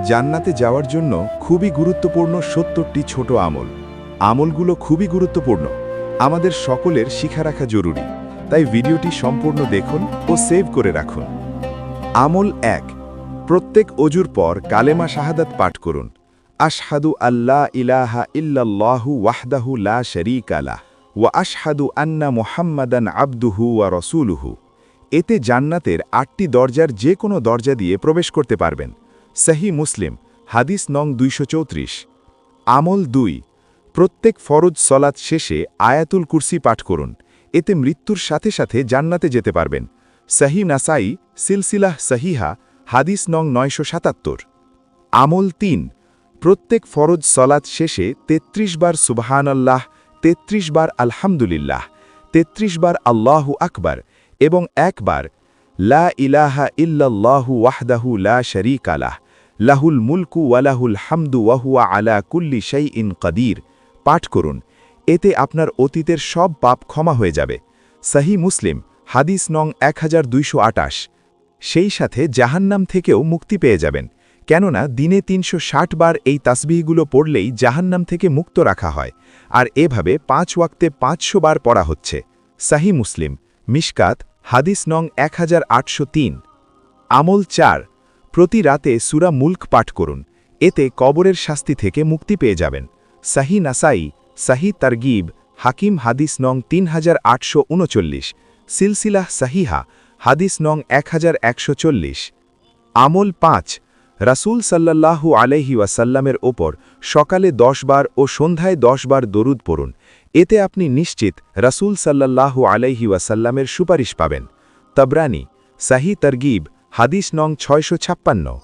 জান্নাতে যাওয়ার জন্য খুবই গুরুত্বপূর্ণ ৭০টি ছোট আমল। আমলগুলো খুবই গুরুত্বপূর্ণ, আমাদের সকলের শিখা রাখা জরুরি। তাই ভিডিওটি সম্পূর্ণ দেখুন ও সেভ করে রাখুন। আমল ১, প্রত্যেক অজুর পর কালেমা শাহাদাত পাঠ করুন। আশহাদু আল্লা ইলাহা ইল্লাল্লাহু ওয়াহদাহু লা শারীকা লাহ ওয়া আশহাদু আন্না মুহাম্মাদান আবদুহু ওয়া রাসূলুহু। এতে জান্নাতের ৮টি দরজার যে কোনো দরজা দিয়ে প্রবেশ করতে পারবেন। সহিহ মুসলিম, হাদিস নং ২৩৪। আমল ২, প্রত্যেক ফরজ সলাত শেষে আয়াতুল কুরসি পাঠ করুন। এতে মৃত্যুর সাথে সাথে জান্নাতে যেতে পারবেন। সহিহ নাসাই, সিলসিলাহ সহিহা, হাদিস নং ৯৭৭। আমল ৩, প্রত্যেক ফরজ সলাত শেষে ৩৩ বার সুবহানাল্লাহ, ৩৩ বার আলহামদুলিল্লাহ, ৩৩ বার আল্লাহু আকবার এবং একবার লা ইলাহা ইল্লাল্লাহু ওয়াহদাহু লা শারীকা লাহ লাহুল মুলকু ওয়া লাহুল হামদু ওয়া হুয়া আলা কুল্লি শাইইন কাদির পাঠ করুন। এতে আপনার অতীতের সব পাপ ক্ষমা হয়ে যাবে। সহিহ মুসলিম, হাদিস নং ১২২২৮। সেই সাথে জাহান্নাম থেকেও মুক্তি পেয়ে যাবেন, কেননা দিনে ৩৬০ বার এই তাসবিহগুলো পড়লেই জাহান্নাম থেকে মুক্ত রাখা হয়, আর এভাবে ৫ ওয়াক্তে ৫০০ বার পড়া হচ্ছে। সহিহ মুসলিম, মিশকাত, হাদিস নং ১৮০৩। আমল ৪, প্রতি রাতে সূরা মুলক পাঠ করুন। এতে কবরের শাস্তি থেকে মুক্তি পেয়ে যাবেন। সহিহ নাসাই, সহিহ তারগিব, হাকিম, হাদিস নং ৩৮৩৯, সিলসিলাহ সহিহা, হাদিস নং ১১৪০। আমল ৫, রাসূল সাল্লাল্লাহু আলাইহি ওয়াসাল্লামের ওপর সকালে ১০ বার ও সন্ধ্যায় ১০ বার দরুদ পড়ুন। এতে আপনি নিশ্চিত রাসূল সাল্লাল্লাহু আলাইহি ওয়াসাল্লামের সুপারিশ পাবেন। তবরানী, সহিহ তারগিব, হাদিস নং ৬৫৬।